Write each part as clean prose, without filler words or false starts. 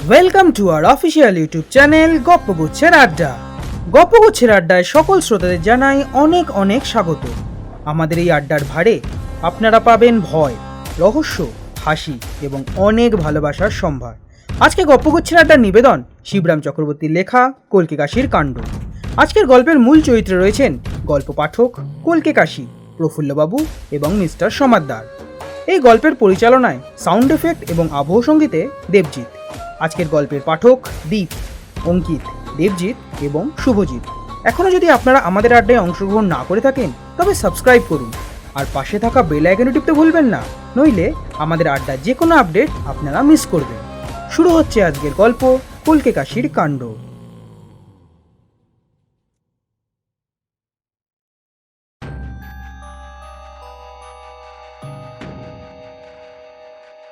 Welcome to our official YouTube channel গপ্পগুচ্ছের আড্ডা। গপ্পগুচ্ছের আড্ডায় সকল শ্রোতাদের জানাই অনেক অনেক স্বাগত। আমাদের এই আড্ডার ভাড়ে আপনারা পাবেন ভয়, রহস্য, হাসি এবং অনেক ভালোবাসার সম্ভার। আজকে গপ্পগুচ্ছের আড্ডার নিবেদন শিবরাম চক্রবর্তীর লেখা কলকে কাশীর কাণ্ড। আজকের গল্পের মূল চরিত্রে রয়েছেন গল্প পাঠক কলকে কাশী, প্রফুল্লবাবু এবং মিস্টার সমাদ্দার। এই গল্পের পরিচালনায় সাউন্ড এফেক্ট এবং আবহ সঙ্গীতে দেবজিৎ। আজকের গল্পের পাঠক দীপ, অঙ্কিত, দেবজিৎ এবং শুভজিৎ। এখনও যদি আপনারা আমাদের আড্ডায় অংশগ্রহণ না করে থাকেন তবে সাবস্ক্রাইব করুন আর পাশে থাকা বেল আইকনে টিপতে ভুলবেন না, নইলে আমাদের আড্ডার যে কোনো আপডেট আপনারা মিস করবেন। শুরু হচ্ছে আজকের গল্প কলকে কাশীর কাণ্ড।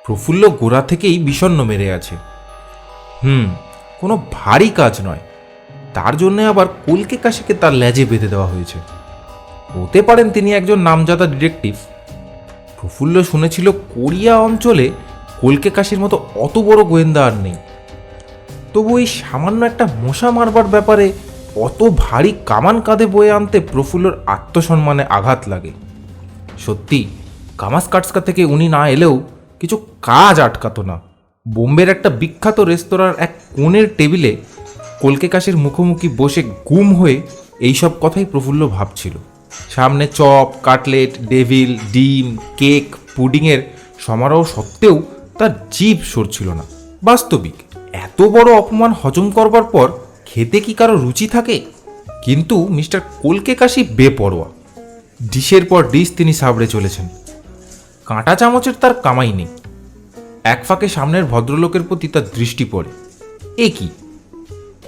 প্রফুল্ল গোড়া থেকেই বিষণ্ণ মেরে আছে। কোনো ভারী কাজ নয়, তার জন্য আবার কলকে কাশীকে তার লেজে বেঁধে দেওয়া হয়েছে। হতে পারেন তিনি একজন নামজাদা ডিটেকটিভ। প্রফুল্ল শুনেছিল কোরিয়া অঞ্চলে কলকে কাশীর মতো অত বড় গোয়েন্দা আর নেই। তবু এই সামান্য একটা মশা মারবার ব্যাপারে অত ভারী কামান কাঁধে বয়ে আনতে প্রফুল্লর আত্মসম্মানে আঘাত লাগে। সত্যি কামাসকাটস্কা থেকে উনি না এলেও কিছু কাজ আটকাতো না। বোম্বের একটা বিখ্যাত রেস্তোরাঁর এক কোণের টেবিলে কলকে কাশীর মুখোমুখি বসে গুম হয়ে এইসব কথাই প্রফুল্ল ভাবছিল। সামনে চপ, কাটলেট, ডেভিল, ডিম, কেক, পুডিংয়ের সমারোহ সত্ত্বেও তার জিভ সরছিল না। বাস্তবিক এত বড় অপমান হজম করবার পর খেতে কি কারো রুচি থাকে? কিন্তু মিস্টার কলকে কাশী বেপরোয়া। ডিশের পর ডিশ তিনি সাবড়ে চলেছেন। কাঁটা চামচের তার কামাই নেই। এক ফাঁকে সামনের ভদ্রলোকের প্রতি তার দৃষ্টি পড়ে। এ কি?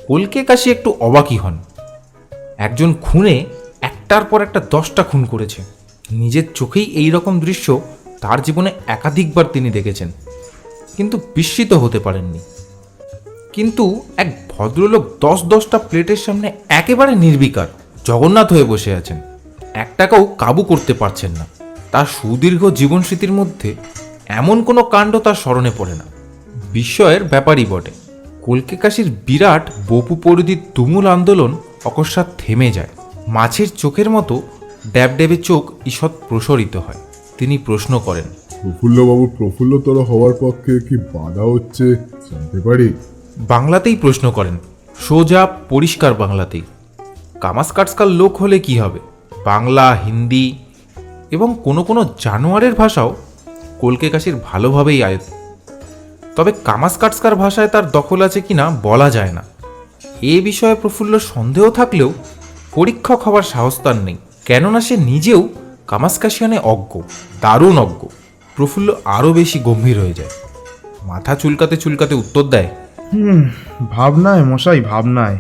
কলকে কাশী একটু অবাকই হন। একজন খুনে একটার পর একটা 10টা খুন করেছে। নিজের চোখেই এই রকম দৃশ্য তার জীবনে একাধিকবার তিনি দেখেছেন, কিন্তু বিস্মিত হতে পারেননি। কিন্তু এক ভদ্রলোক 10টা প্লেটের সামনে একেবারে নির্বিকার জগন্নাথ হয়ে বসে আছেন। একটাকেও কাবু করতে পারছেন না। তার সুদীর্ঘ জীবন স্মৃতির মধ্যে এমন কোনো কাণ্ড তার স্মরণে পড়ে না। বিস্ময়ের ব্যাপারই বটে। কলকে কাশীর বিরাট বপু পরিধির তুমুল আন্দোলন অকস্মাৎ থেমে যায়। মাছের চোখের মতো ড্যাবড্যাবে চোখ ঈষৎ প্রসারিত হয়। তিনি প্রশ্ন করেন, প্রফুল্লবাবু প্রফুল্লতর হওয়ার পক্ষে কি বাধা হচ্ছে জানতে পারি? বাংলাতেই প্রশ্ন করেন, সোজা পরিষ্কার বাংলাতেই। কামাসকাটস্কার লোক হলে কি হবে, বাংলা, হিন্দি এবং কোনো কোনো জানোয়ারের ভাষাও কলকে কাশীর ভালোভাবেই আয়ত্ত। তবে কামাসকাটস্কার ভাষায় তার দখল আছে কিনা বলা যায় না। এ বিষয়ে প্রফুল্ল সন্দেহ থাকলেও পরীক্ষক হওয়ার সাহস তার নেই, কেননা সে নিজেও কামাসকাশিয়ানে অজ্ঞ, দারুণ অজ্ঞ। প্রফুল্ল আরও বেশি গম্ভীর হয়ে যায়। মাথা চুলকাতে চুলকাতে উত্তর দেয়, ভাবনায় মশাই, ভাবনায়।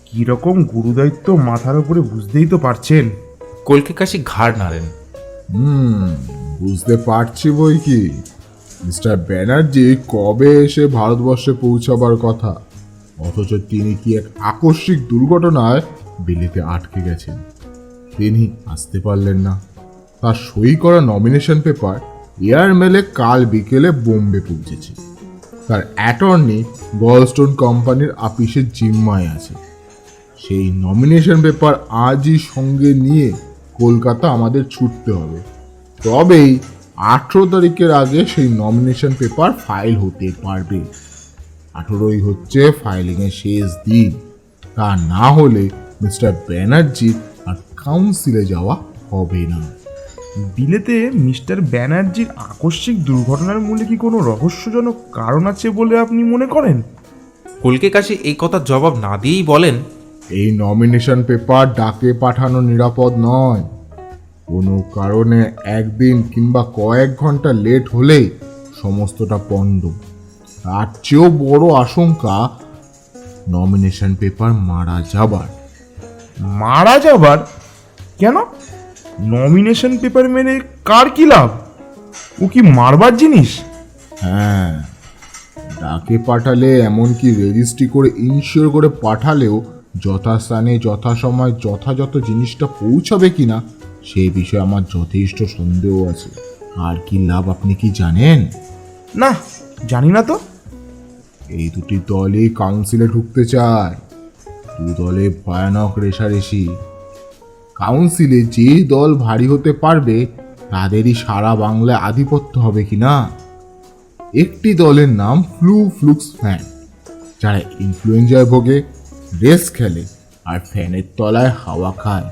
কিরকম গুরুদায়িত্ব মাথার উপরে বুঝতেই তো পারছেন। কলকে কাশী ঘাড় নাড়েন। বুঝতে পারছি বই কি। মিস্টার ব্যানার্জি কবে এসে ভারতবর্ষে পৌঁছাবার কথা, অথচ তিনি কি এক আকস্মিক দুর্ঘটনায় বিলেতে আটকে গেছেন। তিনি আসতে পারলেন না। তার সই করা নমিনেশন পেপার এয়ার মেলে কাল বিকেলে বোম্বে পৌঁছেছে। তার অ্যাটর্নি গলস্টোন কোম্পানির আপিসের জিম্মায় আছে। সেই নমিনেশন পেপার আজই সঙ্গে নিয়ে কলকাতা আমাদের ছুটতে হবে। তবেই 18 তারিখের আগে সেই নমিনেশন পেপার ফাইল হতে পারবে। 18ই হচ্ছে ফাইলিংয়ের শেষ দিন। তা না হলে মিস্টার ব্যানার্জি আর কাউন্সিলে যাওয়া হবে না। বিলেতে মিস্টার ব্যানার্জির আকস্মিক দুর্ঘটনার মূলে কি কোনো রহস্যজনক কারণ আছে বলে আপনি মনে করেন? কলকে কাশী এই কথার জবাব না দিয়েই বলেন, এই নমিনেশন পেপার ডাকে পাঠানো নিরাপদ নয়। কোনো কারণে একদিন কিংবা কয়েক ঘন্টা লেট হলেই সমস্তটা পণ্ড। তার চেয়েও বড় আশঙ্কা নমিনেশন পেপার মারা যাবার। মারা যাবার? কেন? নমিনেশন পেপার মেরে কার কি লাভ? ও কি মারবার জিনিস? হ্যাঁ, ডাকে পাঠালে, এমনকি রেজিস্ট্রি করে ইনশিওর করে পাঠালেও যথাস্থানে যথাসময় যথাযথ জিনিসটা পৌঁছাবে কিনা সেই বিষয়ে আমার যথেষ্ট সন্দেহ আছে। আর কি লাভ আপনি কি জানেন? না, জানি না তো। এই দুটি দলই কাউন্সিলে ঢুকতে চায়। দু দলে ভয়ানক রেষারেষি। কাউন্সিলে যে দল ভারী হতে পারবে তাদেরই সারা বাংলায় আধিপত্য হবে কিনা। একটি দলের নাম ফ্লুক্স ফ্যান, যারা ইনফ্লুয়েঞ্জায় ভোগে, রেস খেলে আর ফ্যানের তলায় হাওয়া খায়।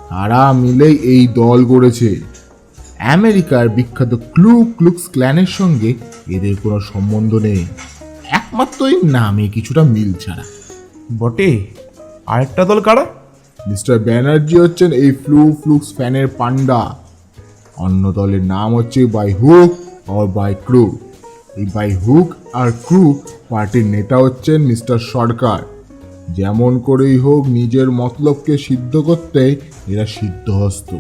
তারা মিলেই এই দল গড়েছে। আমেরিকার বিখ্যাত ক্লুক্স ক্ল্যানের সঙ্গে এদের কোনো সম্বন্ধ নেই, একমাত্র এই নামে কিছুটা মিল ছাড়া। বটে, আরেকটা দল কারা? মিস্টার ব্যানার্জি হচ্ছেন এই ফ্লুক্স ফ্যানের পান্ডা। অন্য দলের নাম হচ্ছে বাই হুক আর বাই ক্রুক। এই বাই হুক আর ক্রুক পার্টির নেতা হচ্ছেন মিস্টার সরকার। যেমন করেই হোক নিজের মতলবকে সিদ্ধ করতে এরা সিদ্ধহস্ত।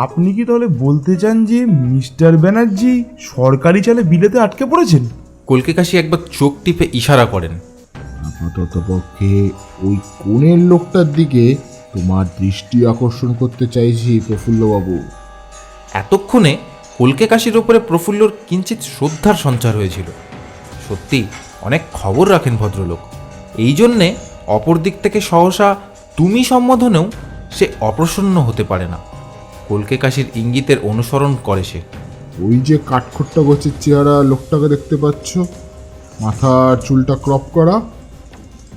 আপনি কি তাহলে বলতে চান যে মিস্টার ব্যানার্জি সরকারি চালে বিলেতে আটকে পড়েছেন? কলকে কাশি একবার চোখ টিপে ইশারা করেন। আপাতত পক্ষে ওই কোণের লোকটার দিকে তোমার দৃষ্টি আকর্ষণ করতে চাইছি প্রফুল্লবাবু। এতক্ষণে কলকে কাশির ওপরে প্রফুল্লর কিঞ্চিত শ্রদ্ধার সঞ্চার হয়েছিল। সত্যি অনেক খবর রাখেন ভদ্রলোক। এই জন্যে অপর দিক থেকে সহসা তুমি সম্বোধনেও সে অপ্রসন্ন হতে পারে না। কলকে কাশির ইঙ্গিতের অনুসরণ করে সে। ওই যে কাঠখোট্টা গোছের চেহারা লোকটাকে দেখতে পাচ্ছ, মাথার চুলটা ক্রপ করা,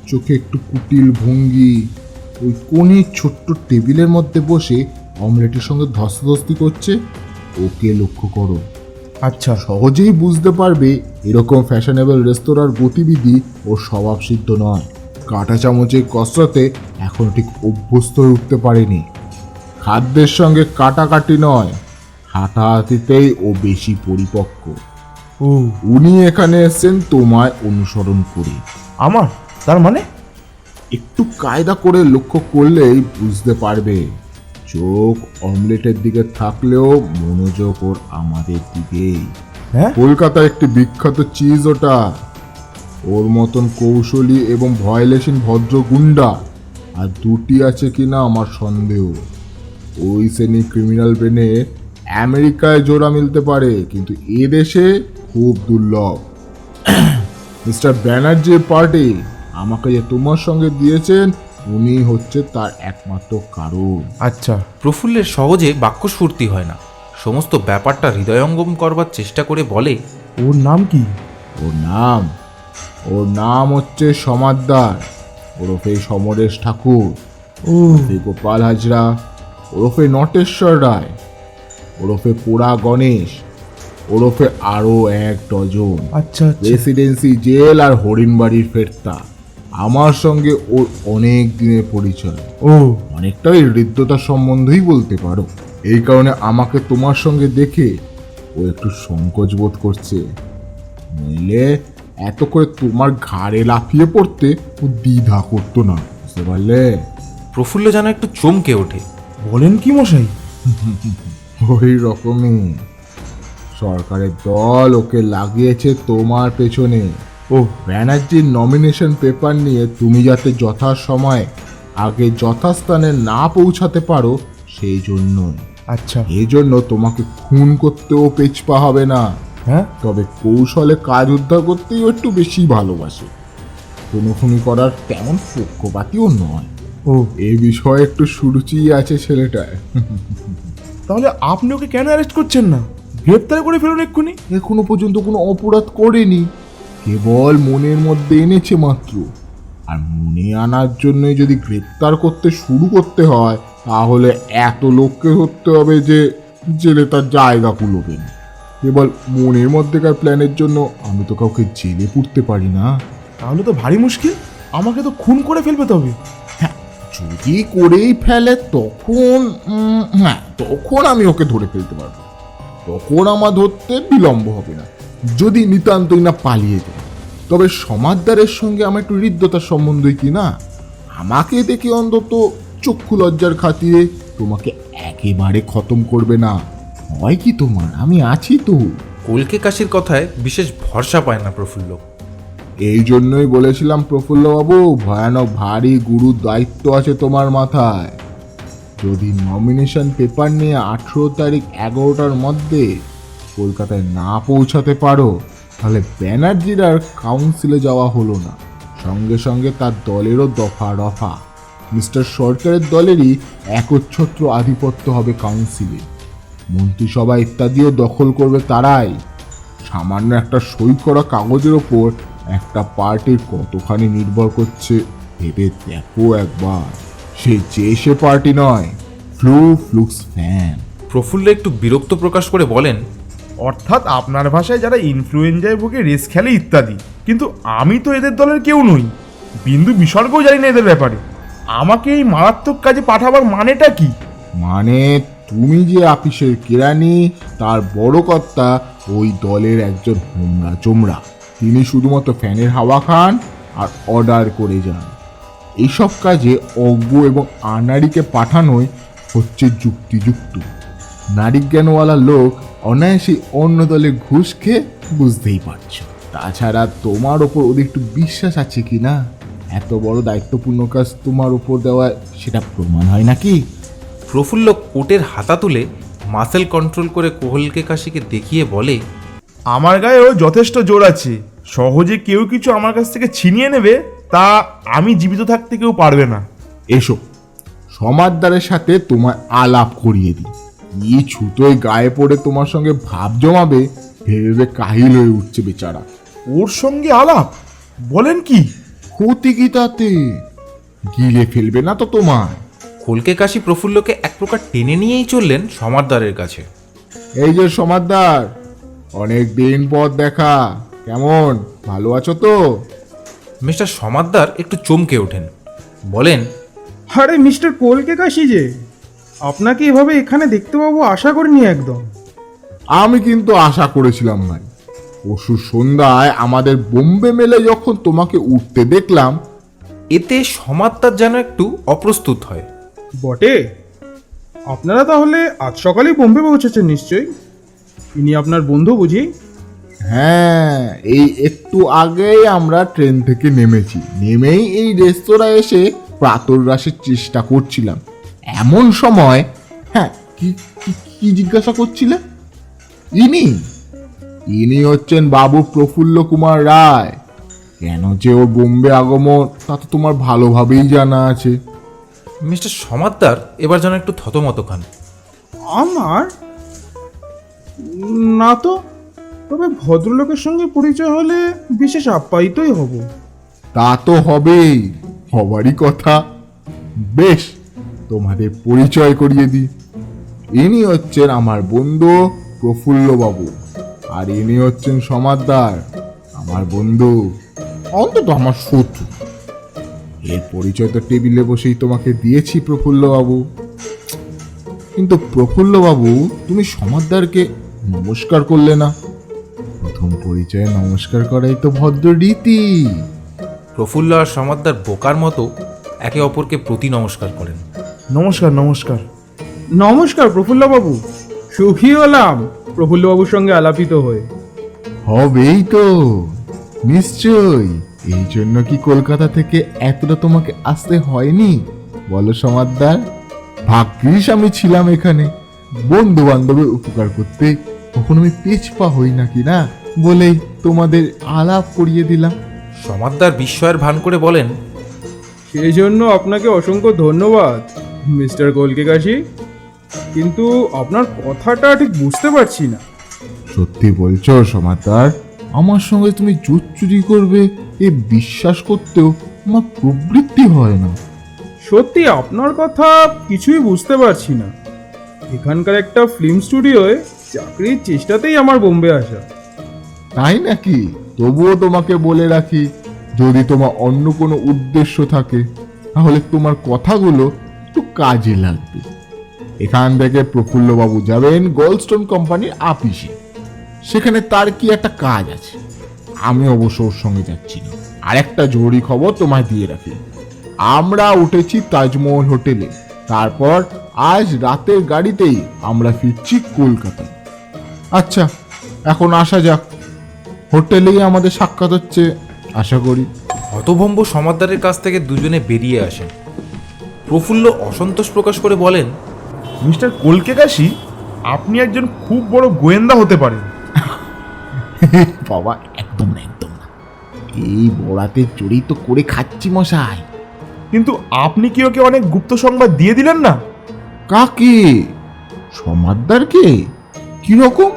চোখে একটু কুটিল ভঙ্গি, ওই কোণের ছোট্ট টেবিলের মধ্যে বসে অমলেটের সঙ্গে ধস্তাধস্তি করছে, ওকে লক্ষ্য করো। আচ্ছা, সহজেই বুঝতে পারবে এরকম ফ্যাশনেবল রেস্তোরাঁর গতিবিধি ওর স্বভাবসিদ্ধ নয়। কাঁটা চামচের কসরতে এখনো ঠিক অভ্যস্ত হয়ে উঠতে পারেনি। খাদ্যের সঙ্গে কাটাকাটি নয়, হাতাহাতিতেই ও বেশি পরিপক্ক। ও উনি এখানে এসেছেন তোমায় অনুসরণ করে। আমার তার মানে? একটু কায়দা করে লক্ষ্য করলেই বুঝতে পারবে। চোখ অমলেটের দিকে থাকলেও মনোযোগ ওর আমাদের দিকেই। হ্যাঁ, কলকাতার একটি বিখ্যাত চিজ ওটা। ওর মতন কৌশলী এবং ভয়লেসীন ভদ্র গুন্ডা আর দুটি আছে কিনা আমার সন্দেহ। ওই শ্রেণী ক্রিমিনাল ব্রেনে আমেরিকায় জোড়া মিলতে পারে, কিন্তু এ দেশে খুব দুর্লভ। মিস্টার ব্যানার্জির পার্টি আমাকে যে তোমার সঙ্গে দিয়েছেন, উনি হচ্ছে তার একমাত্র কারণ। আচ্ছা। প্রফুল্লের সহজে বাক্যস্ফূর্তি হয় না। সমস্ত ব্যাপারটা হৃদয়ঙ্গম করবার চেষ্টা করে বলে, ওর নাম কি? ওর নাম হচ্ছে সমাদ্দার, ওরফে সমরেশ ঠাকুর, ও ওরফে গোপাল হাজরা, ওরফে নটেশ্বর রায়, ওরফে পোড়া গণেশ, ওরফে আরো 1 ডজন। আচ্ছা আচ্ছা। প্রেসিডেন্সি জেল আর হরিণবাড়ির ফেরতা। আমার সঙ্গে ওর অনেক দিনের পরিচয়, ও অনেকটাই হৃদ্যতার সম্বন্ধেই বলতে পারো। এই কারণে আমাকে তোমার সঙ্গে দেখে ও একটু সংকোচ বোধ করছে। নইলে এত করে তোমার ঘাড়ে লাফিয়ে পড়তে ও দ্বিধা করতো না, বুঝতে পারলে? প্রফুল্ল যেন একটু চমকে ওঠে। বলেন কি মশাই? ওই রকমই। সরকারের দল ওকে লাগিয়েছে তোমার পেছনে। ও ব্যানার্জির নমিনেশন পেপার নিয়ে তুমি যাতে যথাসময়ে আগে যথাস্থানে না পৌঁছাতে পারো সেই জন্যই। আচ্ছা। এই জন্য তোমাকে খুন করতেও পেছপা হবে না। হ্যাঁ, তবে কৌশলে কাজ উদ্ধার করতেই ও একটু বেশি ভালোবাসে। খুনোখুনি করার তেমন পক্ষপাতীও নয়। ও এই বিষয়ে একটু সুরুচি আছে ছেলেটার। তাহলে আপনি ওকে কেন অ্যারেস্ট করছেন না? গ্রেপ্তার করে ফেলুন এক্ষুনি। এখনো পর্যন্ত কোনো অপরাধ করেনি, কেবল মনের মধ্যে এনেছে মাত্র। আর মনে আনার জন্যই যদি গ্রেপ্তার করতে শুরু করতে হয়, তাহলে এত লোককে ধরতে হবে যে জেলে তার জায়গা কুলোবে না। কেবল মনের মধ্যেকার প্ল্যানের জন্য আমি তো কাউকে জেলে পুরতে পারি না। তাহলে তো ভারী মুশকিল, আমাকে তো খুন করে ফেলবে তবে। যদি করেই ফেলে তখন তখন আমি ওকে ধরে ফেলতে পারবো। তখন আমার ধরতে বিলম্ব হবে না, যদি নিতান্তই না পালিয়ে যায়। তবে সমাদদারের সঙ্গে আমার একটু হৃদ্যতার সম্বন্ধই কি না, আমাকে দেখে অন্তত চক্ষু লজ্জার খাতিরে তোমাকে একেবারে খতম করবে না। হয় কি তোমার? আমি আছি তো। কলকে কাশির কথায় বিশেষ ভরসা পায় না প্রফুল্ল। এই জন্যই বলেছিলাম প্রফুল্লবাবু, ভয়ানক ভারী গুরুর দায়িত্ব আছে তোমার মাথায়। যদি নমিনেশন পেপার নিয়ে 18 তারিখ 11টার মধ্যে কলকাতায় না পৌঁছাতে পারো, তাহলে ব্যানার্জির আর কাউন্সিলে যাওয়া হলো না, সঙ্গে সঙ্গে তার দলেরও দফা রফা। মিস্টার সরকারের দলেরই একচ্ছত্র আধিপত্য হবে কাউন্সিলে, মন্ত্রিসভা ইত্যাদিও দখল করবে তারাই। সামান্য একটা সই করা কাগজের ওপর একটা পার্টির কতখানি নির্ভর করছে ভেবে দেখো একবার। সে পার্টি নয়, ফ্লুক্স ফ্যান। প্রফুল্ল একটু বিরক্ত প্রকাশ করে বলেন, অর্থাৎ আপনার ভাষায় যারা ইনফ্লুয়েঞ্জায় ভুগে রেস খেলে ইত্যাদি, কিন্তু আমি তো এদের দলের কেউ নই, বিন্দু বিসর্গও জানি না এদের ব্যাপারে। আমাকে এই মারাত্মক কাজে পাঠাবার মানেটা কি? মানে তুমি যে আপিসের কেরানি, তার বড় কর্তা ওই দলের একজন হোমরা চোমরা। তিনি শুধুমাত্র ফ্যানের হাওয়া খান আর অর্ডার করে যান। এইসব কাজে অজ্ঞ এবং আনাড়িকে পাঠানোই হচ্ছে যুক্তিযুক্ত। নারীজ্ঞানওয়ালা লোক অনায়াসে অন্য দলে ঘুষ খেয়ে বুঝতেই পারছো। তাছাড়া তোমার ওপর ওদের একটু বিশ্বাস আছে কি না? এত বড় দায়িত্বপূর্ণ কাজ তোমার উপর দেওয়া, সেটা প্রমাণ হয় নাকি? প্রফুল্ল কোটের হাতা তুলে মাসেল কন্ট্রোল করে কোহলকে কাশিকে দেখিয়ে বলে, আমার গায়েও যথেষ্ট জোর আছে, সহজে কেউ কিছু আমার কাছ থেকে ছিনিয়ে নেবে তা আমি জীবিত থাকতে কেউ পারবে না। এসো, সমাদদারের সাথে তোমার আলাপ করিয়ে দিই। কি ছুতোয় গায়ে পড়ে তোমার সঙ্গে ভাব জমাবে ভেবে কাহিল হয়ে উঠছে বেচারা। ওর সঙ্গে আলাপ? বলেন কি? ক্ষতি কি তাতে? গিলে ফেলবে না তো তোমার? কলকে কাশি প্রফুল্লকে এক প্রকার টেনে নিয়েই চললেন সমাদদারের কাছে। এই যে সমাদদার, অনেক দিন পর দেখা, কেমন ভালো আছো তো? মিস্টার সমাদদার একটু চমকে ওঠেন, বলেন, আরে মিস্টার কলকে কাশি যে, আপনাকে এভাবে এখানে দেখতে পাবো আশা করিনি একদম। আমি কিন্তু আশা করেছিলাম ভাই। পরশু সন্ধ্যায় আমাদের বোম্বে মেলে যখন তোমাকে উঠতে দেখলাম, এতে সমাদদার যেন একটু অপ্রস্তুত হয়। বটে, আপনারা তাহলে আজ সকালেই বোম্বে পৌঁছেছেন নিশ্চয়ই? ইনি আপনার বন্ধু বুঝি? হ্যাঁ, এই একটু আগেই আমরা ট্রেন থেকে নেমেছি। নেমেই এই রেস্তোরাঁ এসে প্রাতরাশের চেষ্টা করছিলাম। এমন সময়, হ্যাঁ, কি কি- কি জিজ্ঞাসা করছিলে? ইনি হচ্ছেন বাবু প্রফুল্ল কুমার রায়। কেন যে ওর বোম্বে আগমন তা তো তোমার ভালোভাবেই জানা আছে। মিস্টার সমাদদার এবার যেন একটু থতমত খান। আমার না তো, তবে ভদ্রলোকের সঙ্গে পরিচয় হলে বিশেষ আপ্যায়িতই হব। তা তো হবেই, হবারই কথা। বেশ, তোমাদের পরিচয় করিয়ে দিই। ইনি হচ্ছেন আমার বন্ধু প্রফুল্ল বাবু, আর ইনি হচ্ছেন সমাদদার, আমার বন্ধু, অন্তত আমার শত্রু। এর পরিচয় তো টেবিলে বসেই তোমাকে দিয়েছি প্রফুল্ল বাবু। কিন্তু প্রফুল্ল বাবু, তুমি সমাদদারকে নমস্কার করলে না। প্রথম পরিচয়ে নমস্কার করাই তো ভদ্র রীতি। প্রফুল্ল আর সমাদদার বোকার মতো একে অপরকে প্রতি নমস্কার করেন। নমস্কার নমস্কার। নমস্কার প্রফুল্লবাবু, সুখী হলাম প্রফুল্লবাবুর সঙ্গে আলাপিত হয়ে। হবেই তো, নিশ্চয়ই। এই জন্য কি কলকাতা থেকে এতটা তোমাকে আসতে হয়নি বলো সমাদদার? ভাগ্যিস আমি ছিলাম এখানে, বন্ধু বান্ধবের উপকার করতে কখনো আমি পিছপা হই নাকি না বলেই তোমাদের আলাপ করিয়ে দিলাম। সমাদদার বিস্ময়ের ভান করে বলেন, সেই জন্য আপনাকে অসংখ্য ধন্যবাদ মিস্টার কলকে কাশি, কিন্তু আপনার কথাটা ঠিক বুঝতে পারছি না। সত্যি বলছো সমাদদার? আমার সঙ্গে তুমি জুচ্চুরি করবে এ বিশ্বাস করতেও আমার প্রবৃত্তি হয় না। সত্যি আপনার কথা কিছুই বুঝতে পারছি না। এখানকার একটা ফিল্ম স্টুডিওয় চাকরির চেষ্টাতেই আমার বোম্বে আসা। তাই নাকি? তবুও তোমাকে বলে রাখি, যদি তোমার অন্য কোনো উদ্দেশ্য থাকে তাহলে তোমার কথাগুলো একটু কাজে লাগবে। এখান থেকে প্রফুল্লবাবু যাবেন গোল্ডস্টোন কোম্পানির আপিসে। সেখানে তার কি একটা কাজ আছে, আমি অবশ্য ওর সঙ্গে যাচ্ছি না। আর একটা জরুরি খবর তোমায় দিয়ে রাখি, আমরা উঠেছি তাজমহল হোটেলে। তারপর আজ রাতের গাড়িতেই আমরা ফিরছি কলকাতায়। আচ্ছা, এখন আসা যাক। হোটেলেই আমাদের সাক্ষাৎ হচ্ছে আশা করি। হতভম্ব সমাদদারের কাছ থেকে দুজনে বেরিয়ে আসেন। প্রফুল্ল অসন্তোষ প্রকাশ করে বলেন, মিস্টার কলকে কাশি, আপনি একজন খুব বড় গোয়েন্দা হতে পারেন। বাবা, একদম না, একদম না। এই বরাতে চড়ি তো করে খাচ্ছি মশাই। কিন্তু আপনি কি ওকে অনেক গুপ্ত সংবাদ দিয়ে দিলেন না? কাকে? সমাদদারকে? কিরকম?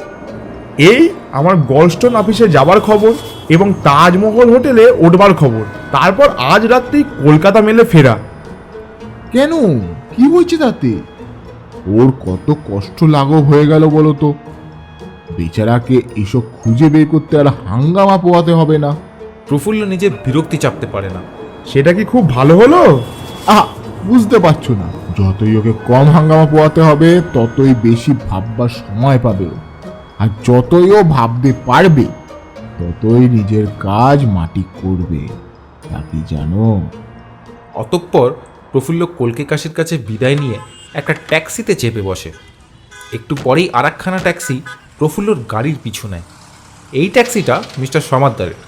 এই আমার গলস্টোন অফিসে যাবার খবর এবং তাজমহল হোটেলে উঠবার খবর, তারপর আজ রাত্রেই কলকাতা মেলে ফেরা। কেন, কি হয়েছে তাতে? ওর কত কষ্ট লাঘব হয়ে গেল বলো তো। বেচারাকে এসব খুঁজে বের করতে আর হাঙ্গামা পোয়াতে হবে না। প্রফুল্ল নিজের বিরক্তি চাপতে পারে না। সেটা কি খুব ভালো হলো? বুঝতে পারছো না? যতই ওকে কম হাঙ্গামা পোয়াতে হবে, ততই বেশি ভাববার সময় পাবে ও। আর যতই ও ভাবতে পারবে, ততই নিজের কাজ মাটি করবে। তা কি জানো? অতঃপর প্রফুল্ল কলকে কাশির কাছে বিদায় নিয়ে একটা ট্যাক্সিতে চেপে বসে। একটু পরেই আরেকখানা ট্যাক্সি প্রফুল্লর গাড়ির পিছু নেয়। এই ট্যাক্সিটা মিস্টার সমাদ্দারের।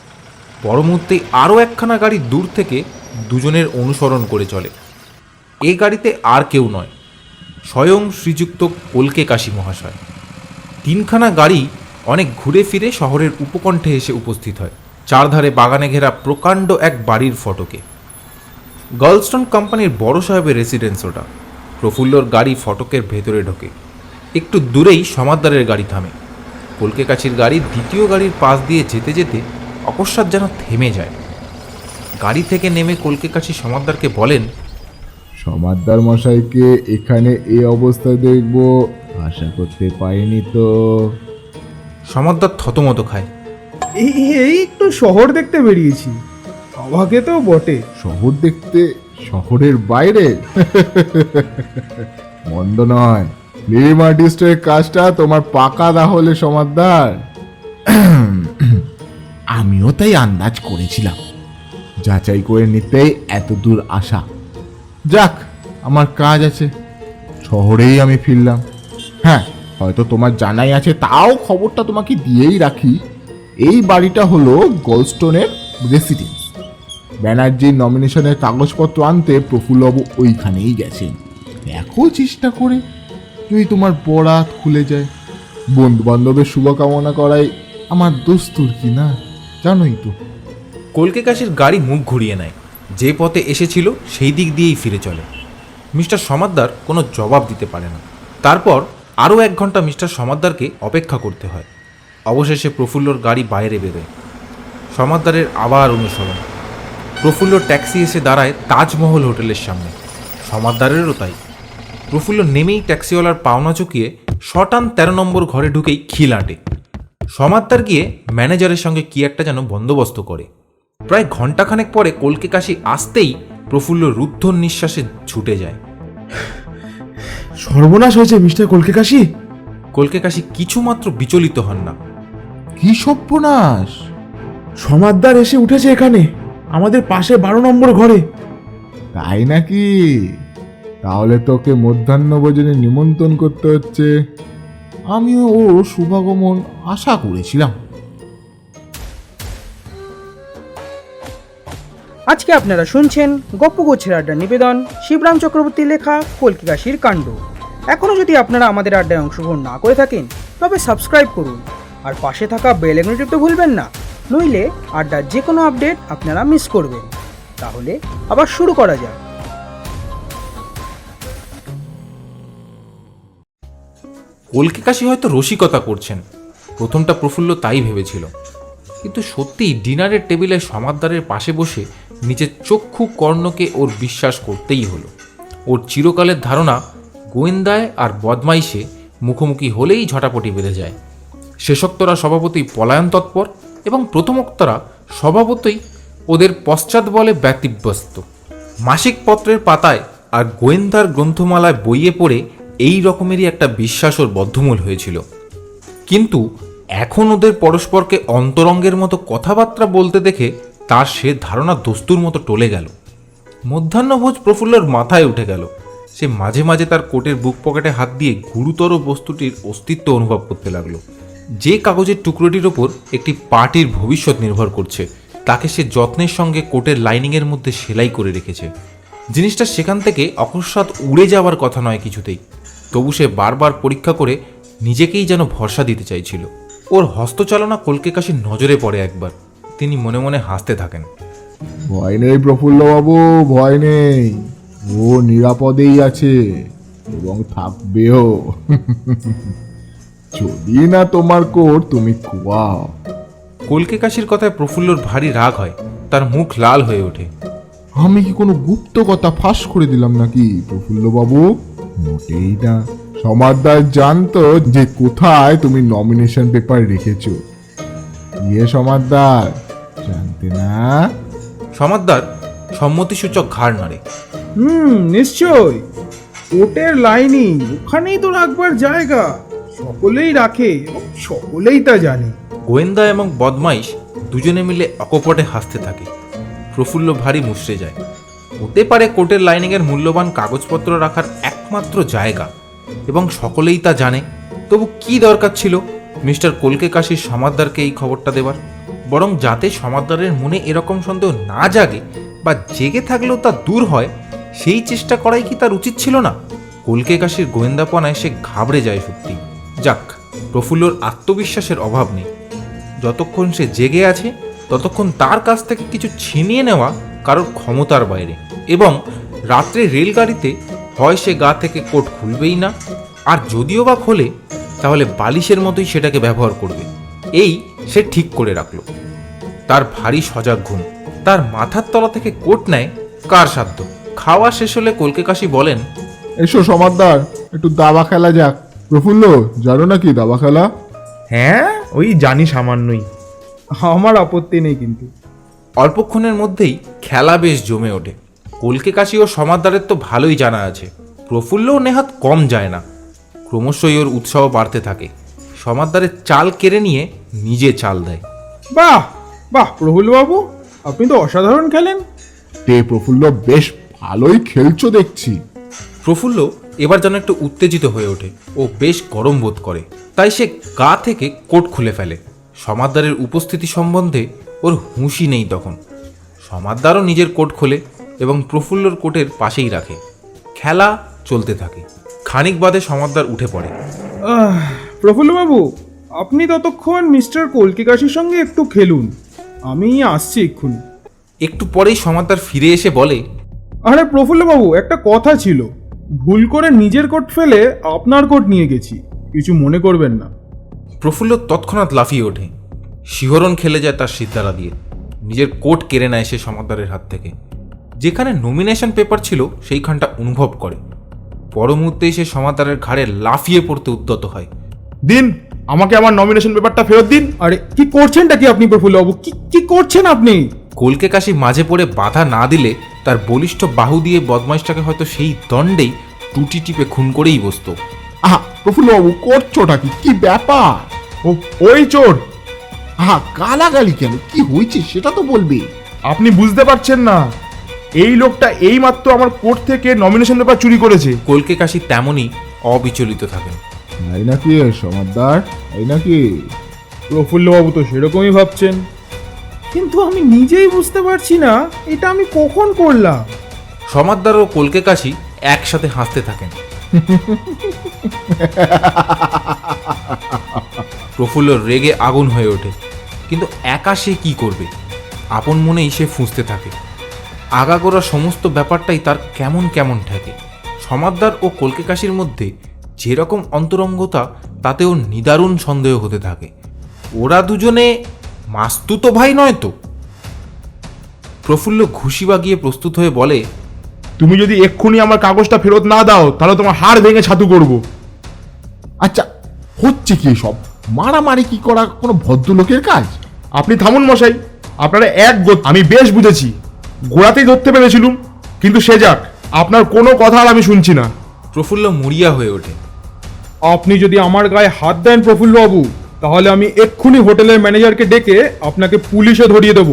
পর মুহূর্তেই আরও একখানা গাড়ি দূর থেকে দুজনের অনুসরণ করে চলে। এই গাড়িতে আর কেউ নয়, স্বয়ং শ্রীযুক্ত কলকে কাশী মহাশয়। তিনখানা গাড়ি অনেক ঘুরে ফিরে শহরের উপকণ্ঠে এসে উপস্থিত হয়, চারধারে বাগানে ঘেরা প্রকাণ্ড এক বাড়ির ফটকে। গার্লস্টোন কোম্পানির বড় সাহেবের রেসিডেন্স ওটা। প্রফুল্লর গাড়ি ফটকের ভেতরে ঢোকে। একটু দূরেই সমাদদারের গাড়ি থামে। কলকে কাছির গাড়ি দ্বিতীয় গাড়ির পাশ দিয়ে যেতে যেতে অকস্মাৎ যেন থেমে যায়। গাড়ি থেকে নেমে কলকে কাছি সমাদদারকে বলেন, সমাদদার মশাইকে এখানে এই অবস্থায় দেখবো আশা করতে পারিনি তো। সমাদদার থতমত খায়। এই একটু শহর দেখতে বেরিয়েছি, অবাকে তো বটে। শহর দেখতে? শহরের বাইরে? মন্দ নয়। ফিল্ম আর্টিস্টের কাজটা তোমার পাকা তাহলে সমাদদার। আমিও তাই আন্দাজ করেছিলাম। যাচাই করে নিতেই এত দূর আসা। যাক, আমার কাজ আছে, শহরেই আমি ফিরলাম। হ্যাঁ, হয়তো তোমার জানাই আছে, তাও খবরটা তোমাকে দিয়েই রাখি। এই বাড়িটা হলো গোল্ডস্টোনের রেসিডেন্স। ব্যানার্জির নমিনেশনের কাগজপত্র আনতে প্রফুল্লবাবু ওইখানেই গেছেন। দেখো চেষ্টা করে যদি তোমার বরাত খুলে যায়। বন্ধু বান্ধবের শুভকামনা করাই আমার দস্তুর, কি না? জানোই তো। কলকে কাশির গাড়ি মুখ ঘুরিয়ে নেয়। যে পথে এসেছিল সেই দিক দিয়েই ফিরে চলে। মিস্টার সমাদ্দার কোনো জবাব দিতে পারে না। তারপর আরও 1 ঘন্টা মিস্টার সমাদ্দারকে অপেক্ষা করতে হয়। অবশেষে প্রফুল্লর গাড়ি বাইরে বেরোয়। সমাদ্দারের আবার অনুসরণ। প্রফুল্ল ট্যাক্সি এসে দাঁড়ায় তাজমহল হোটেলের সামনে। সমাদ্দারেরও তাই। প্রফুল্ল নেমেই ট্যাক্সিওয়ালার পাওনা চুকিয়ে শটান 13 নম্বর ঘরে ঢুকেই খিল আঁটে। সমাদ্দার গিয়ে ম্যানেজারের সঙ্গে কি একটা যেন বন্দোবস্ত করে। প্রায় ঘণ্টাখানেক পরে কলকে কাশি আসতেই প্রফুল্ল রুদ্ধ নিঃশ্বাসে ছুটে যায়। সর্বনাশ হয়েছে মিস্টার কলকে কাশী। কলকে কাশি কিছুমাত্র বিচলিত হন না। কি সর্বনাশ! সমাদদার এসে উঠেছে এখানে, আমাদের পাশে 12 নম্বর ঘরে। তাই নাকি? তাহলে তোকে মধ্যাহ্ন ভোজনে নিমন্ত্রণ করতে হচ্ছে। আমিও ওর শুভাগমন আশা করেছিলাম। আজকে আপনারা শুনছেন গপ্পগুচ্ছের আড্ডার নিবেদন শিবরাম চক্রবর্তী লেখা কলকে কাশীর কাণ্ড। এখনও যদি আপনারা আমাদের আড্ডায় অংশগ্রহণ না করে থাকেন, তবে সাবস্ক্রাইব করুন আর পাশে থাকা বেল আইকন টিপতে ভুলবেন না, নইলে আড্ডার যে কোনো আপডেট আপনারা মিস করবেন। তাহলে আবার শুরু করা যাক। কলকে কাশি হয়তো রসিকতা করছেন, প্রথমটা প্রফুল্ল তাই ভেবেছিল। কিন্তু সত্যিই ডিনারের টেবিলে সমাদদারের পাশে বসে নিজের চক্ষু কর্ণকে ওর বিশ্বাস করতেই হলো। ওর চিরকালের ধারণা গোয়েন্দায় আর বদমাইশে মুখোমুখি হলেই ঝটাপটি বেঁধে যায়। শেষোক্তরা স্বভাবতই পলায়ন তৎপর এবং প্রথমোক্তরা স্বভাবতই ওদের পশ্চাৎ বলে ব্যতিব্যস্ত। মাসিক পত্রের পাতায় আর গোয়েন্দার গ্রন্থমালায় বইয়ে পড়ে এই রকমেরই একটা বিশ্বাস ওর বদ্ধমূল হয়েছিল। কিন্তু এখন ওদের পরস্পরকে অন্তরঙ্গের মতো কথাবার্তা বলতে দেখে তার সে ধারণা দস্তুর মতো টলে গেল। মধ্যাহ্নভোজ প্রফুল্লর মাথায় উঠে গেল। সে মাঝে মাঝে তার কোটের বুক পকেটে হাত দিয়ে গুরুতর বস্তুটির অস্তিত্ব অনুভব করতে লাগলো। যে কাগজের টুকরোটির ওপর একটি পার্টির ভবিষ্যৎ নির্ভর করছে, তাকে সে যত্নের সঙ্গে কোটের লাইনিংয়ের মধ্যে সেলাই করে রেখেছে। জিনিসটা সেখান থেকে অকস্মাৎ উড়ে যাওয়ার কথা নয় কিছুতেই, তবু সে বারবার পরীক্ষা করে নিজেকেই যেন ভরসা দিতে চাইছিল। ওর হস্তচালনা কলকে কাশির নজরে পড়ে একবার। তিনি মনে মনে হাসতে থাকেন। ভয় নেই প্রফুল্লবাবু, ভয় নেই। ও নিরাপদেই আছে এবং থাকবেও। যদি না তোমার কোট তুমি খুয়াও। কলকে কাশির কথায় প্রফুল্লর ভারী রাগ হয়, তার মুখ লাল হয়ে ওঠে। আমি কি কোনো গুপ্ত কথা ফাঁস করে দিলাম নাকি প্রফুল্লবাবু? মোটেই না। সমাদদার জানতো যে কোথায় তুমি নমিনেশন পেপার রেখেছো। সমাদদার জানতে না? সমাদদার সম্মতিসূচক ঘাড় নাড়ে। নিশ্চয়। কোর্টের লাইনই ওখানেই তো রাখবার জায়গা। সকলেই রাখে এবং সকলেই তা জানে। গোয়েন্দা এবং বদমাইশ দুজনে মিলে অকপটে হাসতে থাকে। প্রফুল্ল ভারী মুচড়ে যায়। হতে পারে কোর্টের লাইনিংয়ের মূল্যবান কাগজপত্র রাখার একমাত্র জায়গা, এবং সকলেই তা জানে। তবু কি দরকার ছিল মিস্টার কলকে কাশির সমাদদারকে এই খবরটা দেবার? বরং যাতে সমাদদারের মনে এরকম সন্দেহ না জাগে, বা জেগে থাকলেও তা দূর হয়, সেই চেষ্টা করাই কি তার উচিত ছিল না? কলকে কাশির গোয়েন্দাপনায় সে ঘাবড়ে যায় সত্যি। যাক, প্রফুল্লর আত্মবিশ্বাসের অভাব নেই। যতক্ষণ সে জেগে আছে ততক্ষণ তার কাছ থেকে কিছু ছিনিয়ে নেওয়া কারোর ক্ষমতার বাইরে। এবং রাত্রে রেলগাড়িতে হয় সে গা থেকে কোট খুলবেই না, আর যদিও বা খোলে তাহলে বালিশের মতোই সেটাকে ব্যবহার করবে। এই সে ঠিক করে রাখলো। তার ভারী সজাগ ঘুম। তার মাথার তলা থেকে কোট নেয় কার সাধ্য? খাওয়া শেষ হলে কলকে কাশি বলেন, এসো সমাদদার, একটু দাবা খেলা যাক। প্রফুল্ল, জানো নাকি দাবা খেলা? হ্যাঁ, ওই জানি সামান্যই। আমার আপত্তি নেই কিন্তু। অল্পক্ষণের মধ্যেই খেলা বেশ জমে ওঠে। কলকে কাশি ও সমাদদারের তো ভালোই জানা আছে, প্রফুল্লও নেহাত কম যায় না। ক্রমশই ওর উৎসাহ বাড়তে থাকে। সমাদদারের চাল কেড়ে নিয়ে নিজে চাল দেয়। বাহ বাহ প্রফুল্লবাবু, আপনি তো অসাধারণ খেলেন। প্রফুল্ল, বেশ ভালোই খেলছো দেখছি। প্রফুল্ল এবার যেন একটু উত্তেজিত হয়ে ওঠে ও বেশ গরম বোধ করে। তাই সে গা থেকে কোট খুলে ফেলে। সমাদদারের উপস্থিতি সম্বন্ধে ওর হুঁশই নেই তখন। সমাদদারও নিজের কোট খোলে এবং প্রফুল্লর কোটের পাশেই রাখে। খেলা চলতে থাকে। খানিক বাদে সমাদদার উঠে পড়ে। প্রফুল্লবাবু, আপনি ততক্ষণ মিস্টার কলকে কাশির সঙ্গে একটু খেলুন, আমি আসছি এক্ষুনি। একটু পরেই সমাদদার ফিরে এসে বলে, আরে প্রফুল্লবাবু, একটা কথা ছিল। ভুল করে নিজের কোট ফেলে আপনার কোট নিয়ে গেছি, কিছু মনে করবেন না। প্রফুল্ল তৎক্ষণাৎ লাফিয়ে ওঠে। শিহরণ খেলে যায় তার সিদ্ধারা দিয়ে। নিজের কোট কেড়ে নেয় সে সমাদদারের হাত থেকে। যেখানে নমিনেশন পেপার ছিল সেইখানটা অনুভব করে। পর মুহূর্তেই সে সমাদদারের ঘাড়ে লাফিয়ে পড়তে উদ্যত হয়। দিন, আমাকে আমার নমিনেশন পেপারটা ফেরত দিন। আরে কি করছেনটা কি আপনি প্রফুল্লবাবু? কি করছেন আপনি? কলকে কাশি মাঝে পড়ে বাধা না দিলে তার বলিষ্ঠ বাহু দিয়ে বদমাইশটাকে হয়তো সেই দণ্ডেই টুটি টিপে খুন করেই বসত। আহা প্রফুল্লবাবু, করছোটা কি? কি ব্যাপার? ওই চোর। আহা, গালাগালি কেন? কি হয়েছে সেটা তো বলবে। আপনি বুঝতে পারছেন না, এই লোকটা এইমাত্র আমার কোর্ট থেকে নমিনেশন পেপার চুরি করেছে। কলকে কাশি তেমনই অবিচলিত থাকেন। তাই নাকি সমাদদার? তাই নাকি? প্রফুল্লবাবু তো সেরকমই ভাবছেন, কিন্তু আমি নিজেই বুঝতে পারছি না এটা আমি কখন করলাম। সমাদদার ও কলকে কাশি একসাথে হাসতে থাকেন। প্রফুল্ল রেগে আগুন হয়ে ওঠে, কিন্তু একা সে কি করবে? আপন মনেই সে ফুঁসতে থাকে। আগাগোড়া সমস্ত ব্যাপারটাই তার কেমন কেমন ঠেকে। সমাদদার ও কলকে কাশির মধ্যে যেরকম অন্তরঙ্গতা, তাতে ওর নিদারুণ সন্দেহ হতে থাকে। ওরা দুজনে মাস্তুতো ভাই নয় তো? প্রফুল্ল ঘুষি বাগিয়ে প্রস্তুত হয়ে বলে, তুমি যদি এক্ষুনি আমার কাগজটা ফেরত না দাও তাহলে তোমার হাড় ভেঙে ছাতু করব। আচ্ছা, হচ্ছে কি সব? মারামারি কি করা কোনো ভদ্রলোকের কাজ? আপনি থামুন মশাই, আপনারা আমি বেশ বুঝেছি। গোড়াতেই ধরতে পেরেছিলুম, কিন্তু সে যাক, আপনার কোনো কথা আর আমি শুনছি না। প্রফুল্ল মরিয়া হয়ে ওঠে। আপনি যদি আমার গায়ে হাত দেন প্রফুল্লবাবু, তাহলে আমি এক্ষুনি হোটেলের ম্যানেজারকে ডেকে আপনাকে পুলিশে ধরিয়ে দেব।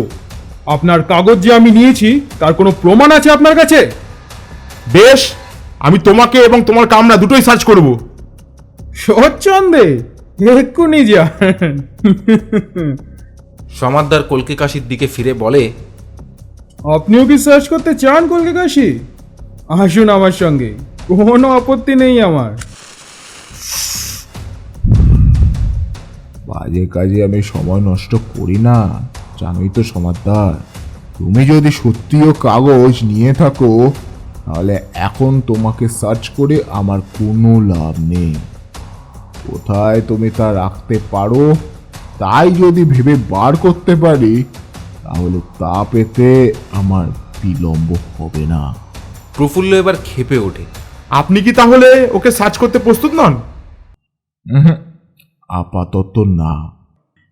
আপনার কাগজ যে আমি নিয়েছি তার কোনো প্রমাণ আছে আপনার কাছে? বেশ, আমি তোমাকে এবং তোমার কামরা দুটোই সার্চ করব। স্বচ্ছন্দে এক্ষুনি যা। সমাদদার কলকে কাশির দিকে ফিরে বলে, আপনিও কি সার্চ করতে চান কলকে কাশি? আসুন আমার সঙ্গে, কোনো আপত্তি নেই আমার। বাজে কাজে আমি সময় নষ্ট করি না, জানোই তো সমাদদার। তুমি যদি সত্যিও কাগজ নিয়ে থাকো তাহলে এখন তোমাকে সার্চ করে আমার কোনো লাভ নেই। কোথায় তুমি তা রাখতে পারো তাই যদি ভেবে বার করতে পারি তাহলে তা পেতে আমার বিলম্ব হবে না। প্রফুল্ল এবার ক্ষেপে ওঠে। আপনি কি তাহলে ওকে সার্চ করতে প্রস্তুত নন? আপাতত না।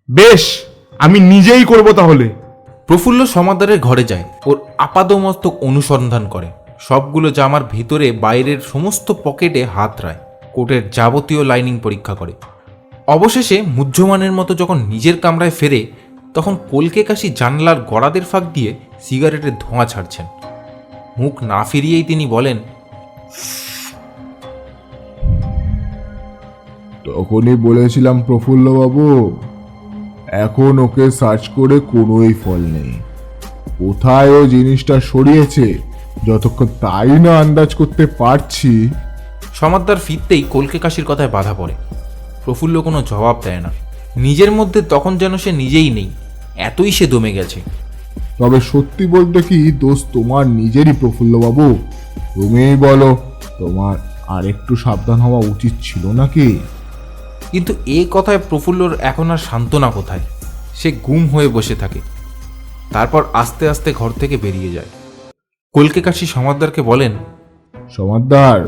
বেশ, আমি নিজেই করব তাহলে। প্রফুল্ল সমাদরের ঘরে যায়, ওর আপাদমস্তক অনুসন্ধান করে, সবগুলো জামার ভিতরে বাইরের সমস্ত পকেটে হাত রায়, কোটের যাবতীয় লাইনিং পরীক্ষা করে। অবশেষে মুহ্যমানের মতো যখন নিজের কামরায় ফেরে তখন কলকে কাশি জানলার গড়াদের ফাঁক দিয়ে সিগারেটের ধোঁয়া ছাড়ছেন। মুখ না ফিরিয়েই তিনি বলেন, তখনই বলেছিলাম প্রফুল্লবাবু, এখন ওকে সার্চ করে কোনোই ফল নেই। কোথায় ও জিনিসটা সরিয়েছে যতক্ষণ তাই না আন্দাজ করতে পারছি। সমাদদার ফিরতেই কলকে কাশির কথায় বাধা পড়ে। প্রফুল্ল কোনো জবাব দেয় না। নিজের মধ্যে তখন যেন সে নিজেই নেই, এতই সে দমে গেছে। তবে সত্যি বলতে কি দোষ তোমার নিজেরই প্রফুল্লবাবু। তুমিই বলো, তোমার আর একটু সাবধান হওয়া উচিত ছিল নাকি? কিন্তু এ কথায় প্রফুল্লর এখন আর সান্ত্বনা কোথায়? সে গুম হয়ে বসে থাকে। তারপর আস্তে আস্তে ঘর থেকে বেরিয়ে যায়। কলকে কাশি সমাদদারকে বলেন, সমাদদার,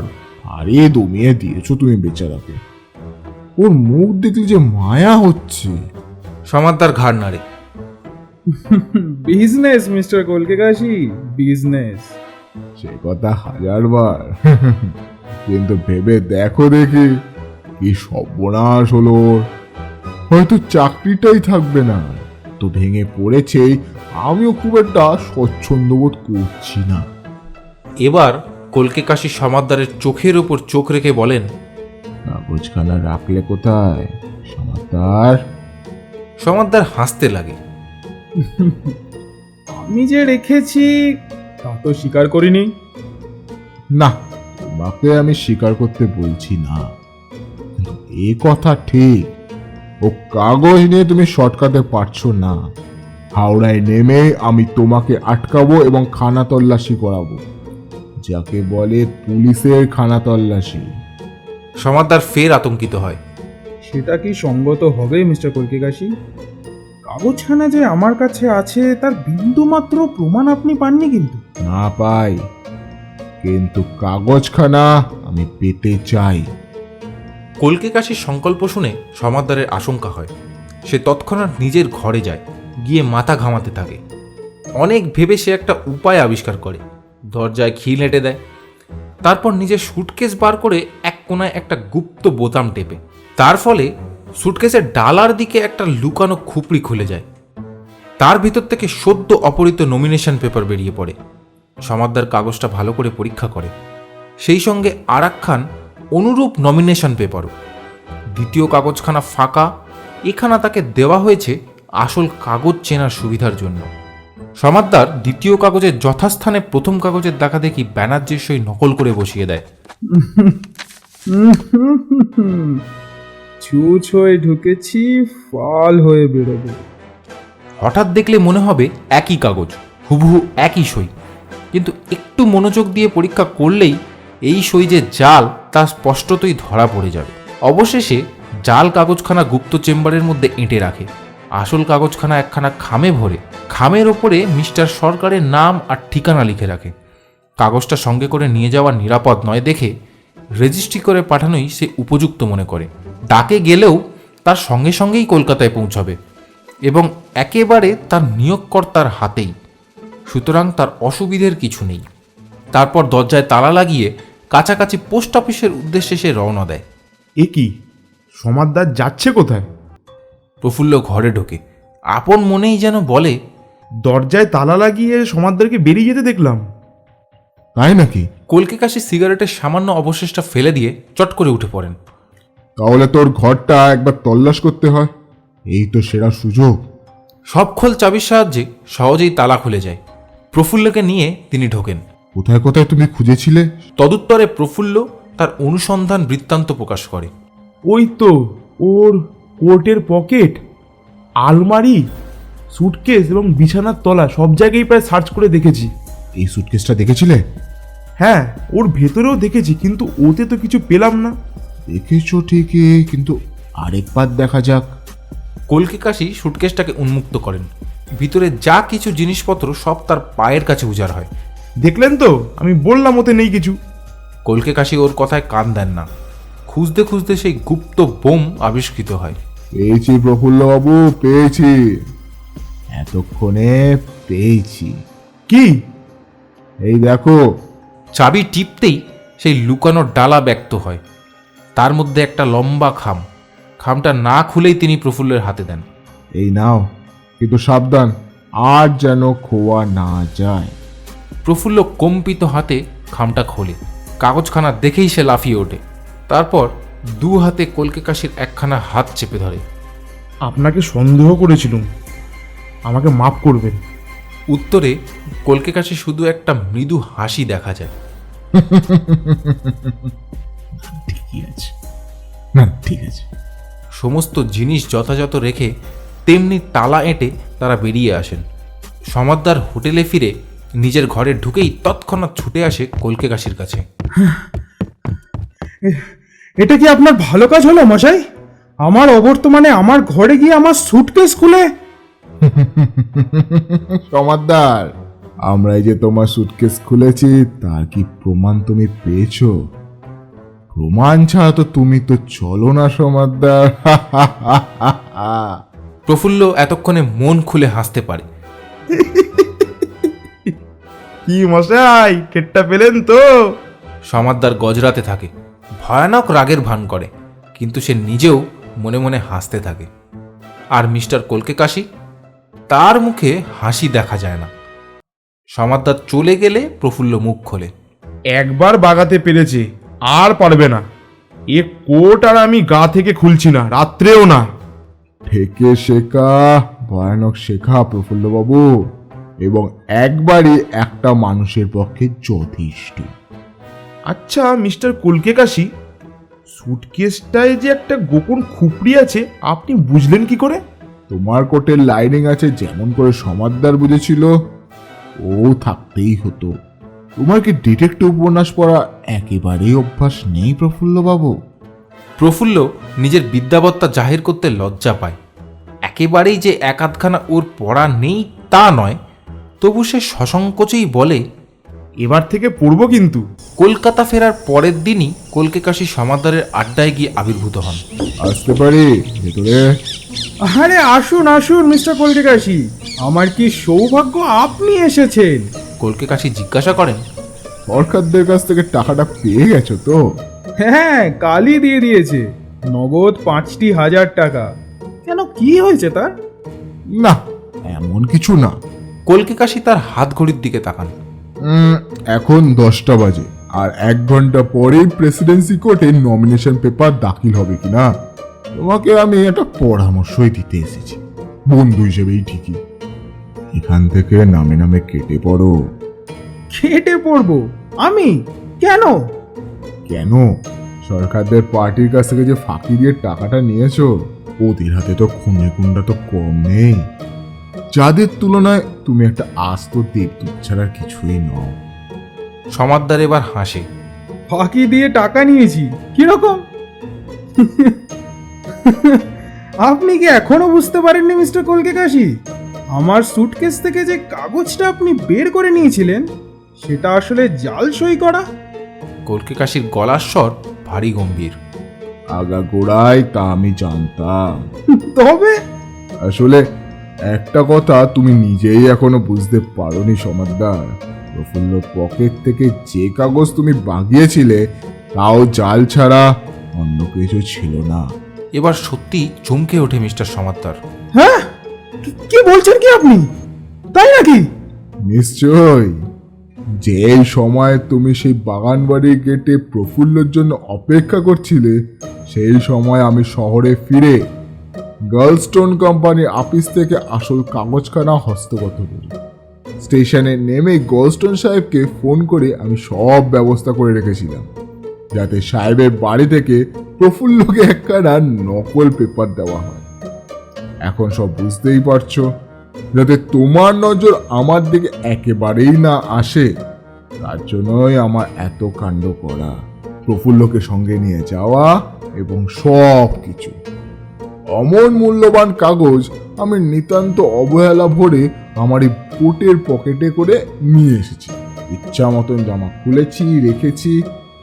আরে দমিয়ে দিয়েছো তুমি বেচারাকে। ওর মুখ দেখলে যে মায়া হচ্ছে। সমাদদার ঘাড় নাড়ে। Business mister Kolkekashi, business. সে কথা হাজারবার, কিন্তু ভেবে দেখো দেখি কি সর্বনাশ হলো ওর। হয়তো চাকরিটাই থাকবে না। তো ভেঙে পড়েছেই, আমিও খুব একটা স্বচ্ছন্দ বোধ করছি না। এবার কলকে কাশি সমাদদারের চোখের ওপর চোখ রেখে বলেন, কাগজখানা রাখলে কোথায় সমাদদার? সমাদদার হাসতে লাগে। আমি যে রেখেছি তা তো স্বীকার করিনি। না, তোমাকে আমি স্বীকার করতে বলছি না, কিন্তু এ কথা ঠিক, ও কাগজ নিয়ে তুমি শর্টকাটে পারছো না। হাওড়ায় নেমে আমি তোমাকে আটকাবো এবং খানা তল্লাশি করাবো, যাকে বলে পুলিশের খানা তল্লাশি। সমাদদার ফের আতঙ্কিত হয়। সেটা কি সঙ্গত হবে মিস্টার কলকেকাশি? কাগজখানা যে আমার কাছে আছে তার বিন্দু মাত্র প্রমাণ আপনি পাননি কিন্তু। না পাই, কিন্তু কাগজখানা আমি পেতে চাই। কলকে কাশির সংকল্প শুনে সমাদদারের আশঙ্কা হয়। সে তৎক্ষণাৎ নিজের ঘরে যায়, গিয়ে মাথা ঘামাতে থাকে। অনেক ভেবে সে একটা উপায় আবিষ্কার করে। দরজায় খিল এঁটে দেয়, তারপর নিজের সুটকেস বার করে এক কোনায় একটা গুপ্ত বোতাম টেপে। তার ফলে সুটকেসের ডালার দিকে একটা লুকানো খুপড়ি খুলে যায়। তার ভিতর থেকে সদ্য অপহৃত নমিনেশন পেপার বেরিয়ে পড়ে। সমাদদার কাগজটা ভালো করে পরীক্ষা করে, সেই সঙ্গে আরাকখান অনুরূপ নমিনেশন পেপারও। দ্বিতীয় কাগজখানা ফাঁকা, এখানা তাকে দেওয়া হয়েছে আসল কাগজ চেনার সুবিধার জন্য। সমাদদার দ্বিতীয় কাগজের যথাস্থানে প্রথম কাগজের দেখা দেখি ব্যানার্জির সই নকল করে বসিয়ে দেয়। ছুঁচ হয়ে ঢুকেছি, ফাল হয়ে বেরোবো। হঠাৎ দেখলে মনে হবে একই কাগজ, হুবহু একই সই, কিন্তু একটু মনোযোগ দিয়ে পরীক্ষা করলেই এই সই যে জাল তা স্পষ্টতই ধরা পড়ে যাবে। অবশেষে জাল কাগজখানা গুপ্ত চেম্বারের মধ্যে এঁটে রাখে। আসল কাগজখানা একখানা খামে ভরে, খামের ওপরে মিস্টার সরকারের নাম আর ঠিকানা লিখে রাখে। কাগজটা সঙ্গে করে নিয়ে যাওয়া নিরাপদ নয় দেখে রেজিস্ট্রি করে পাঠানোই সে উপযুক্ত মনে করে। ডাকে গেলেও তার সঙ্গে সঙ্গেই কলকাতায় পৌঁছাবে এবং একেবারে তার নিয়োগকর্তার হাতেই, সুতরাং তার অসুবিধের কিছু নেই। তারপর দরজায় তালা লাগিয়ে কাছাকাছি পোস্ট অফিসের উদ্দেশ্যে সে রওনা দেয়। এ কি, সমাদদার যাচ্ছে কোথায়? প্রফুল্ল ঘরে ঢোকে, আপন মনেই যেন বলে, দরজায় তালা লাগিয়ে সমাদদারকে বেরিয়ে যেতে দেখলাম। তাই নাকি? কলকে কাশি সিগারেটের সামান্য অবশেষটা ফেলে দিয়ে চট করে উঠে পড়েন। তাহলে তোর ঘরটা একবার তল্লাশ করতে হয়, এই তো সেরা সুযোগ। সব খোল চাবির সাহায্যে সহজেই তালা খুলে যায়। প্রফুল্লকে নিয়ে তিনি ঢোকেন। কোথায় কোথায় তুমি খুঁজেছিলে? তদুত্তরে প্রফুল্ল তার অনুসন্ধান বৃত্তান্ত প্রকাশ করে। ওই তো ওর কোর্টের পকেট, আলমারি, সুটকেস এবং বিছানার তলা সব জায়গায় প্রায় সার্চ করে দেখেছি। এই সুটকেসটা দেখেছিলে? হ্যাঁ, ওর ভেতরেও দেখেছি, কিন্তু ওতে তো কিছু পেলাম না। দেখেছো ঠিকই, কিন্তু আরেকবার দেখা যাক। কলকে কাশি সুটকেসটাকে উন্মুক্ত করেন। ভিতরে যা কিছু জিনিসপত্র সব তার পায়ের কাছে উজাড় হয়। দেখলেন তো, আমি বললাম ওতে নেই কিছু। কলকে কাশি ওর কথায় কান দেন না। খুঁজতে খুঁজতে সেই গুপ্ত বোম আবিষ্কৃত হয়। পেয়েছি প্রফুল্লবাবু, পেয়েছি, এতক্ষণে পেয়েছি। কি? এই দেখো। চাবি টিপতেই সেই লুকানো ডালা ব্যক্ত হয়। তার মধ্যে একটা লম্বা খামটা না খুলেই তিনি প্রফুল্লের হাতে দেন। এই নাও, কিন্তু সাবধান, আর যেন খোয়া না যায়। প্রফুল্ল কম্পিত হাতে খামটা খোলে। কাগজখানা দেখেই সে লাফিয়ে ওঠে। তারপর দু হাতে কলকে কাশির একখানা হাত চেপে ধরে। আপনাকে সন্দেহ করেছিলুম, আমাকে মাফ করবেন। উত্তরে কলকে কাশি শুধু একটা মৃদু হাসি দেখা যায়। ঠিকই আছে, না ঠিক আছে। সমস্ত জিনিস যথাযথ রেখে তেমনি তালা এঁটে তারা বেরিয়ে আসেন। সমাদদার হোটেলে ফিরে নিজের ঘরে ঢুকেই তৎক্ষণাৎ ছুটে আসে কলকে কাশির কাছে। এটা কি আপনার ভালো কাজ হলো মশাই? আমার অবর্তমানে আমার ঘরে গিয়ে আমার সুটকেস খুলে। সমাদদার, আমরা এই যে তোমার সুটকেস খুলেছি, তার কি প্রমাণ তুমি পেয়েছো? প্রমাণ ছাড়া তো তুমি তো চলো না সমাদদার। প্রফুল্ল এতক্ষণে মন খুলে হাসতে পারে। কি মশাই, কেটটা পেলেন তো? সমাদদার গজরাতে থাকে, ভয়ানক রাগের ভান করে, কিন্তু সে নিজেও মনে মনে হাসতে থাকে। আর মিস্টার কলকে কাশি, তার মুখে হাসি দেখা যায় না। সমাদদার চলে গেলে প্রফুল্ল মুখ খোলে। একবার বাগাতে পেরেছে, আর পারবে না। এ কোট আর আমি গা থেকে খুলছি না, রাত্রেও না। থেকে শেখা, ভয়ানক শেখা প্রফুল্লবাবু, এবং একবারই একটা মানুষের পক্ষে যথেষ্ট। আচ্ছা মিস্টার কলকে কাশি, সুটকেসটায় যে একটা গোপন খুপড়ি আছে, আপনি বুঝলেন কি করে? তোমার কোটের লাইনিং আছে যেমন করে সমাদদার বুঝেছিল, ও থাকতেই হতো। তোমার কি ডিটেকটিভ উপন্যাস পড়া একেবারেই অভ্যাস নেই প্রফুল্লবাবু? প্রফুল্ল নিজের বিদ্যাবত্তা জাহির করতে লজ্জা পায়। একেবারেই যে এক আধখানা ওর পড়া নেই তা নয়, তবু সে সসংকোচেই বলে, এবার থেকে পড়বো কিন্তু। কলকাতা ফেরার পরের দিনই কলকে কাশি সমাদদারের আড্ডায় গিয়ে আবির্ভূত হন। আসতে পারি ভেতরে? আরে আসুন আসুন মিস্টার কলকে কাশি, আমার কি সৌভাগ্য আপনি এসেছেন। কলকে কাশি জিজ্ঞাসা করেন, সরকারদের কাছ থেকে টাকাটা পেয়ে গেছো তো? হ্যাঁ, কালই দিয়ে দিয়েছে, নগদ 5,000 টাকা। কেন, কি হয়েছে তার? না, এমন কিছু না। কলকে কাশি তার হাত ঘড়ির দিকে তাকান। এখন 10টা বাজে, আর 1 ঘন্টা পরেই প্রেসিডেন্সি কোর্টে নমিনেশন পেপার দাখিল হবে কিনা তোমাকে আমি একটা পরামর্শই দিতে এসেছি, বন্ধু হিসেবেই ঠিকই। এখান থেকে নামে নামে কেটে পড়ো। কেটে পড়বো আমি? কেন? কেন? সরকারদের পার্টির কাছ থেকে যে ফাঁকি দিয়ে টাকাটা নিয়েছো, ওদের হাতে তো খুনে কুন্ডা তো কম নেই। যাদের তুলনায় তুমি একটা আস্ত দেবদূত ছাড়া কিছুই নও। সমাদদার এবার হাসে। ফাঁকি দিয়ে টাকা নিয়েছি কিরকম? আপনি কি এখনো বুঝতে পারেননি মিস্টার কলকে কাশি? আমার সুটকেস থেকে যে কাগজটা আপনি বের করে নিয়েছিলেন, সেটা আসলে জাল সই করা। কলকে কাশির গলার স্বর ভারী গম্ভীর। আগাগোড়ায় তা আমি জানতাম। তবে আসলে একটা কথা তুমি নিজেই এখনো বুঝতে পারোনি সমাদদার, প্রফুল্ল পকেট থেকে যে কাগজ তুমি বাগিয়েছিলে, তাও জাল ছাড়া অন্য কিছু ছিল না। এবার সত্যি চমকে ওঠে মিস্টার সমাদদার। হ্যাঁ, কি বলছেন কি আপনি? তাই নাকি? নিশ্চয়ই। যে সময় তুমি সেই বাগান বাড়ির গেটে প্রফুল্লর জন্য অপেক্ষা করছিলে, সেই সময় আমি শহরে ফিরে গার্লস্টোন কোম্পানি অফিস থেকে আসল কাগজখানা হস্তগত করি। স্টেশনে নেমে গোল্ডস্টোন সাহেবকে ফোন করে আমি সব ব্যবস্থা করে রেখেছিলাম, যাতে সাহেবের বাড়ি থেকে প্রফুল্লকে একখানা নকল পেপার দেওয়া হয়। এখন সব বুঝতেই পারছো, যাতে তোমার নজর আমার দিকে একেবারেই না আসে, তার জন্যই আমার এত কাণ্ড করা, প্রফুল্লকে সঙ্গে নিয়ে যাওয়া এবং সব কিছু। অমন মূল্যবান কাগজ আমি নিতান্ত অবহেলা ভরে আমার এই কোটের পকেটে করে নিয়ে এসেছি। ইচ্ছা মতন জামা খুলেছি, রেখেছি,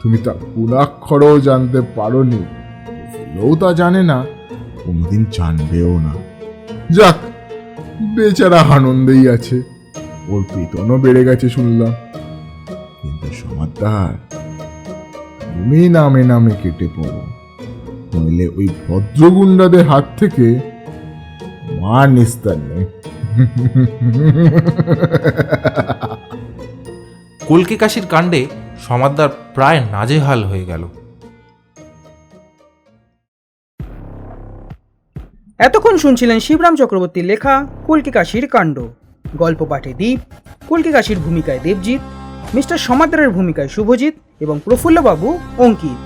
তুমি তা গুণাক্ষরও জানতে পারোনি, প্রফুল্লও তা জানে না, কোনোদিন জানবেও না। যাক, বেচারা আনন্দেই আছে, ওর বেতনও বেড়ে গেছে শুনলাম। কিন্তু সমাদদার, তুমি নামে নামে কেটে পড়ো, নইলে ওই ভদ্রগুন্ডাদের হাত থেকে মার নিস্তার নেই। কলকে কাশির কাণ্ডে সমাদদার প্রায় নাজেহাল হয়ে গেল। এতক্ষণ শুনছিলেন শিবরাম চক্রবর্তীর লেখা কলকে কাশির কাণ্ড। গল্প পাঠে দীপ, কলকে কাশির ভূমিকায় দেবজিৎ, মিস্টার সমাদদারের ভূমিকায় শুভজিৎ এবং প্রফুল্লবাবু অঙ্কিত।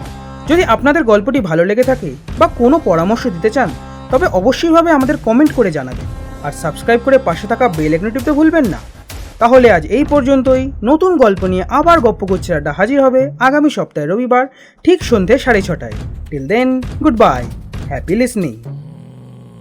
যদি আপনাদের গল্পটি ভালো লেগে থাকে বা কোনো পরামর্শ দিতে চান, তবে অবশ্যইভাবে আমাদের কমেন্ট করে জানাবেন আর সাবস্ক্রাইব করে পাশে থাকা বেল আইকন টিপতে ভুলবেন না। তাহলে আজ এই পর্যন্তই। নতুন গল্প নিয়ে আবার গপ্পগুচ্ছের আড্ডা হাজির হবে আগামী সপ্তাহে রবিবার ঠিক সন্ধ্যে 6:30টায়। Till then, goodbye, happy listening.